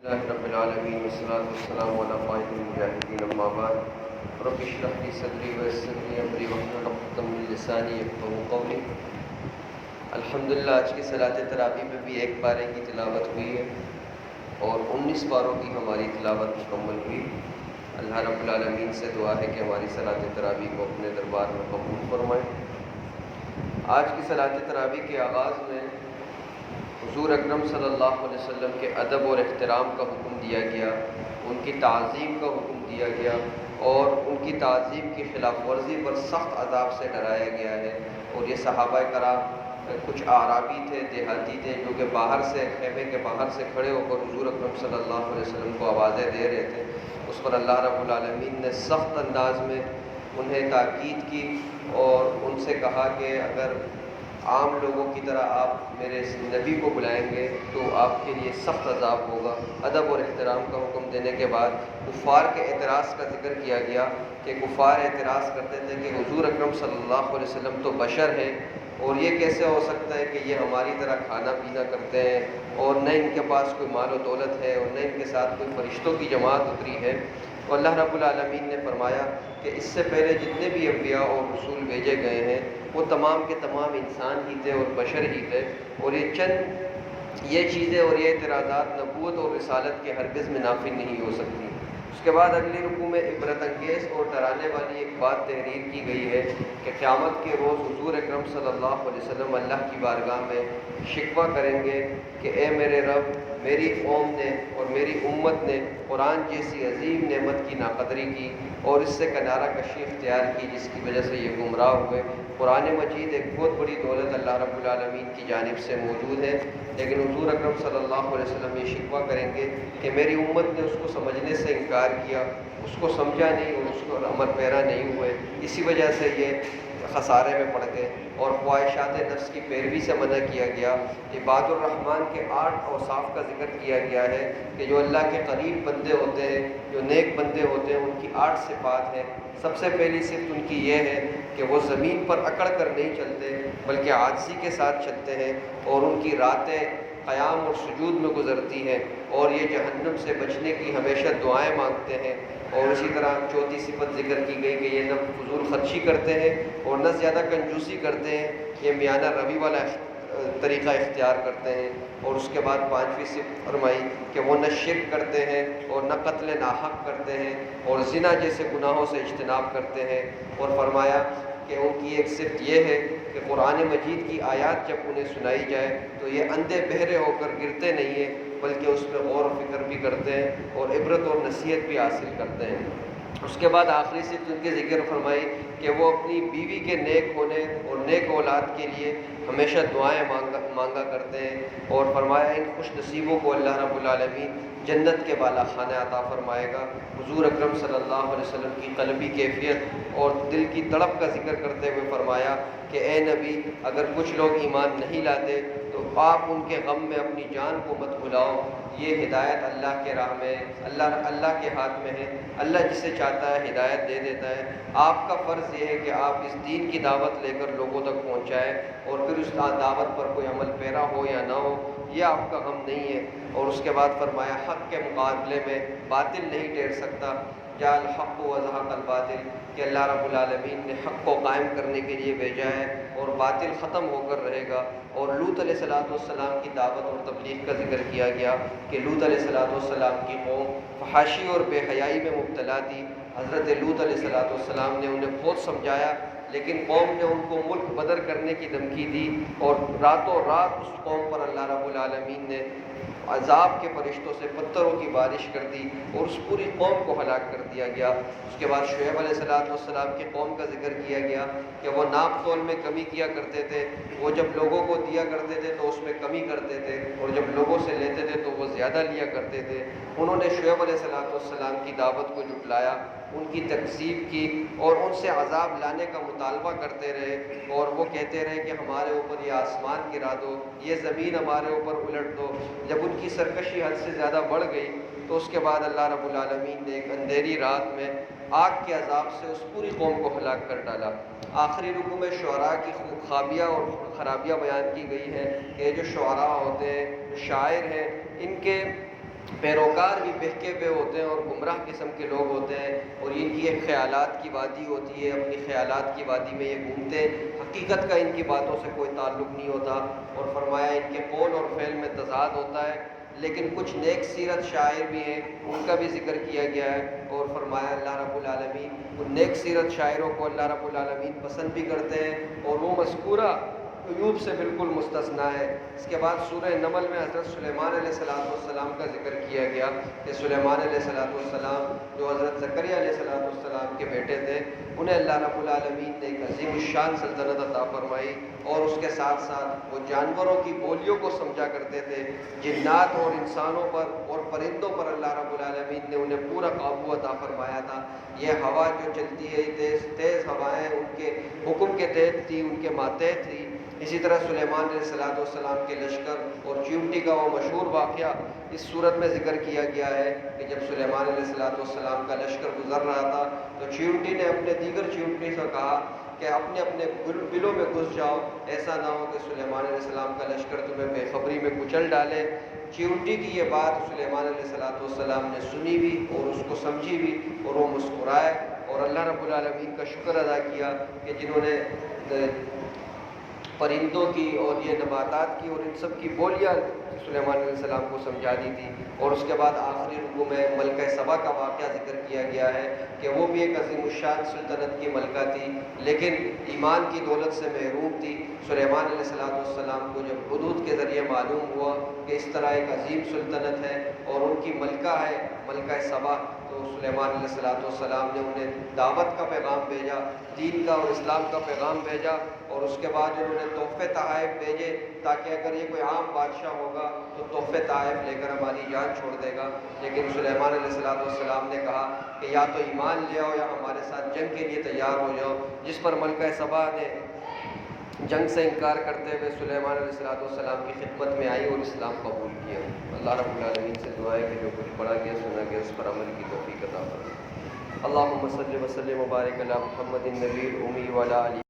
اللہ رب العالمین والصلاة والسلام علی قائد المجاہدین اما بعد رب اشرح لی صدری ویسر لی امری واحلل عقدۃ من لسانی یفقہوا قولی۔ الحمدللہ آج کی صلاۃ تراویح میں بھی ایک پارے کی تلاوت ہوئی ہے اور 19 پاروں کی ہماری تلاوت مکمل ہوئی۔ اللہ رب العالمین سے دعا ہے کہ ہماری صلاۃ تراویح کو اپنے دربار میں قبول فرمائے۔ آج کی صلاۃ تراویح کے آغاز میں حضور اکرم صلی اللہ علیہ وسلم کے ادب اور احترام کا حکم دیا گیا، ان کی تعظیم کا حکم دیا گیا اور ان کی تعظیم کی خلاف ورزی پر سخت عذاب سے ڈرایا گیا ہے۔ اور یہ صحابہ کرام کچھ اعرابی تھے، دیہاتی تھے، جو کہ باہر سے خیمے کے باہر سے کھڑے ہو کر حضور اکرم صلی اللہ علیہ وسلم کو آوازیں دے رہے تھے۔ اس پر اللہ رب العالمین نے سخت انداز میں انہیں تاکید کی اور ان سے کہا کہ اگر عام لوگوں کی طرح آپ میرے نبی کو بلائیں گے تو آپ کے لیے سخت عذاب ہوگا۔ ادب اور احترام کا حکم دینے کے بعد کفار کے اعتراض کا ذکر کیا گیا کہ کفار اعتراض کرتے تھے کہ حضور اکرم صلی اللہ علیہ وسلم تو بشر ہیں اور یہ کیسے ہو سکتا ہے کہ یہ ہماری طرح کھانا پینا کرتے ہیں اور نہ ان کے پاس کوئی مال و دولت ہے اور نہ ان کے ساتھ کوئی فرشتوں کی جماعت اتری ہے۔ تو اللہ رب العالمین نے فرمایا کہ اس سے پہلے جتنے بھی انبیاء اور رسول بھیجے گئے ہیں وہ تمام کے تمام انسان ہی تھے اور بشر ہی تھے، اور یہ چیزیں اور یہ اعتراضات نبوت اور رسالت کے ہرگز میں نافذ نہیں ہو سکتی۔ اس کے بعد اگلی رکوع میں عبرت انگیز اور ڈرانے والی ایک بات تحریر کی گئی ہے کہ قیامت کے روز حضور اکرم صلی اللہ علیہ وسلم اللہ کی بارگاہ میں شکوہ کریں گے کہ اے میرے رب، میری قوم نے اور میری امت نے قرآن جیسی عظیم نعمت کی ناقدری کی اور اس سے کنارہ کشی اختیار کی جس کی وجہ سے یہ گمراہ ہوئے۔ قرآن مجید ایک بہت بڑی دولت اللہ رب العالمین کی جانب سے موجود ہے، لیکن حضور اکرم صلی اللہ علیہ وسلم یہ شکوہ کریں گے کہ میری امت نے اس کو سمجھنے سے انکار کیا، اس کو سمجھا نہیں اور اس کو عمل پیرا نہیں ہوئے، اسی وجہ سے یہ خسارے میں پڑ گئے اور خواہشات نفس کی پیروی سے منع کیا گیا۔ عباد الرحمن کے 8 اوصاف کا ذکر کیا گیا ہے کہ جو اللہ کے قریب بندے ہوتے ہیں، جو نیک بندے ہوتے ہیں، ان کی 8 صفات ہیں۔ سب سے پہلی صفت ان کی یہ ہے کہ وہ زمین پر اکڑ کر نہیں چلتے بلکہ عاجزی کے ساتھ چلتے ہیں اور ان کی راتیں قیام اور سجود میں گزرتی ہیں اور یہ جہنم سے بچنے کی ہمیشہ دعائیں مانگتے ہیں۔ اور اسی طرح چوتھی صفت ذکر کی گئی کہ یہ نہ فضول خرچی کرتے ہیں اور نہ زیادہ کنجوسی کرتے ہیں، یہ میانہ روی والا طریقہ اختیار کرتے ہیں۔ اور اس کے بعد 5ویں صفت فرمائی کہ وہ نہ شرک کرتے ہیں اور نہ قتل ناحق کرتے ہیں اور زنا جیسے گناہوں سے اجتناب کرتے ہیں۔ اور فرمایا کہ ان کی ایک صفت یہ ہے کہ قرآن مجید کی آیات جب انہیں سنائی جائے تو یہ اندھے بہرے ہو کر گرتے نہیں ہیں بلکہ اس پہ غور و فکر بھی کرتے ہیں اور عبرت اور نصیحت بھی حاصل کرتے ہیں۔ اس کے بعد آخری صفت ان کے ذکر فرمائی کہ وہ اپنی بیوی کے نیک ہونے اور نیک اولاد کے لیے ہمیشہ دعائیں مانگا کرتے ہیں۔ اور فرمایا ان خوش نصیبوں کو اللہ رب العالمین جنت کے بالا خانہ عطا فرمائے گا۔ حضور اکرم صلی اللہ علیہ وسلم کی قلبی کیفیت اور دل کی تڑپ کا ذکر کرتے ہوئے فرمایا کہ اے نبی، اگر کچھ لوگ ایمان نہیں لاتے تو آپ ان کے غم میں اپنی جان کو مت بھلاؤ، یہ ہدایت اللہ کے راہ میں اللہ کے ہاتھ میں ہے، اللہ جسے چاہتا ہے ہدایت دے دیتا ہے۔ آپ کا فرض یہ ہے کہ آپ اس دین کی دعوت لے کر لوگوں تک پہنچائیں اور پھر اس دعوت پر کوئی عمل پیرا ہو یا نہ ہو، یہ آپ کا غم نہیں ہے۔ اور اس کے بعد فرمایا حق کے مقابلے میں باطل نہیں ٹھہر سکتا، جاء الحق وزهق الباطل، کہ اللہ رب العالمین نے حق کو قائم کرنے کے لیے بھیجا ہے اور باطل ختم ہو کر رہے گا۔ اور لوط علیہ السلام کی دعوت اور تبلیغ کا ذکر کیا گیا کہ لوط علیہ السلام کی قوم فحاشی اور بے حیائی میں مبتلا تھی۔ حضرت لوط علیہ السلام نے انہیں بہت سمجھایا لیکن قوم نے ان کو ملک بدر کرنے کی دھمکی دی اور راتوں رات اس قوم پر اللہ رب العالمین نے عذاب کے فرشتوں سے پتھروں کی بارش کر دی اور اس پوری قوم کو ہلاک کر دیا گیا۔ اس کے بعد شعیب علیہ السلام کی قوم کا ذکر کیا گیا کہ وہ ناپ تول میں کمی کیا کرتے تھے، وہ جب لوگوں کو دیا کرتے تھے تو اس میں کمی کرتے تھے اور جب لوگوں سے لیتے تھے تو وہ زیادہ لیا کرتے تھے۔ انہوں نے شعیب علیہ السلام کی دعوت کو جھٹلایا، ان کی تکذیب کی اور ان سے عذاب لانے کا مطالبہ کرتے رہے اور وہ کہتے رہے کہ ہمارے اوپر یہ آسمان گرا دو، یہ زمین ہمارے اوپر الٹ دو۔ جب ان کی سرکشی حد سے زیادہ بڑھ گئی تو اس کے بعد اللہ رب العالمین نے ایک اندھیری رات میں آگ کے عذاب سے اس پوری قوم کو ہلاک کر ڈالا۔ آخری رکوع میں شعراء کی خابیاں اور خرابیاں بیان کی گئی ہیں کہ جو شعراء ہوتے ہیں، جو شاعر ہیں، ان کے پیروکار بھی بہکے ہوئے ہوتے ہیں اور گمراہ قسم کے لوگ ہوتے ہیں، اور ان کی ایک خیالات کی وادی ہوتی ہے، اپنی خیالات کی وادی میں یہ گھومتے ہیں، حقیقت کا ان کی باتوں سے کوئی تعلق نہیں ہوتا۔ اور فرمایا ان کے قول اور فعل میں تضاد ہوتا ہے، لیکن کچھ نیک سیرت شاعر بھی ہیں، ان کا بھی ذکر کیا گیا ہے، اور فرمایا اللہ رب العالمین ان نیک سیرت شاعروں کو اللہ رب العالمین پسند بھی کرتے ہیں، اور وہ مذکورہ عیوب سے بالکل مستثنا ہے۔ اس کے بعد سورہ نمل میں حضرت سلیمان علیہ السلام کا ذکر کیا گیا کہ سلیمان علیہ السلام جو حضرت زکریا علیہ السلام کے بیٹے تھے، انہیں اللہ رب العالمین نے ایک عظیم الشان سلطنت عطا فرمائی، اور اس کے ساتھ ساتھ وہ جانوروں کی بولیوں کو سمجھا کرتے تھے، جنات اور انسانوں پر اور پرندوں پر اللہ رب العالمین نے انہیں پورا قابو عطا فرمایا تھا۔ یہ ہوا جو چلتی ہے، تیز تیز ہوائیں ان کے حکم کے تحت تھی، ان کے ماتحت تھی۔ اسی طرح سلیمان علیہ السلام کے لشکر اور چیونٹی کا وہ مشہور واقعہ اس صورت میں ذکر کیا گیا ہے کہ جب سلیمان علیہ السلام کا لشکر گزر رہا تھا تو چیونٹی نے اپنے دیگر چیونٹی سے کہا کہ اپنے اپنے بلوں میں گھس جاؤ، ایسا نہ ہو کہ سلیمان علیہ السلام کا لشکر تمہیں بے خبری میں کچل ڈالے۔ چیونٹی کی یہ بات سلیمان علیہ السلام نے سنی بھی اور اس کو سمجھی بھی، اور وہ مسکرائے اور اللہ رب العالمین کا شکر ادا کیا کہ جنہوں نے پرندوں کی اور یہ نباتات کی اور ان سب کی بولیاں سلیمان علیہ السلام کو سمجھا دی تھی۔ اور اس کے بعد آخری رکوع میں ملکہ سبا کا واقعہ ذکر کیا گیا ہے کہ وہ بھی ایک عظیم الشان سلطنت کی ملکہ تھی، لیکن ایمان کی دولت سے محروم تھی۔ سلیمان علیہ السلام کو جب حدود کے ذریعے معلوم ہوا کہ اس طرح ایک عظیم سلطنت ہے اور ان کی ملکہ ہے ملکہ سبا، تو سلیمان علیہ السلام نے انہیں دعوت کا پیغام بھیجا، دین کا اور اسلام کا پیغام بھیجا، اور اس کے بعد انہوں نے تحفے تحائف بھیجے تاکہ اگر یہ کوئی عام بادشاہ ہوگا تو تحفے تحائف لے کر ہماری جان چھوڑ دے گا۔ لیکن سلیمان علیہ السلام نے کہا کہ یا تو ایمان لے آؤ یا ہمارے ساتھ جنگ کے لیے تیار ہو جاؤ، جس پر ملکہ سبا نے جنگ سے انکار کرتے ہوئے سلیمان علیہ السلام کی خدمت میں آئی اور اسلام قبول کیا۔ اللہ رب العالمین سے دعا ہے کہ جو کچھ پڑھا گیا سنا گیا اس پر عمل کی توفیق عطا فرمائے۔ اللہم صلی وسلم وبارک علی محمد النبی الامی وعلی آلہ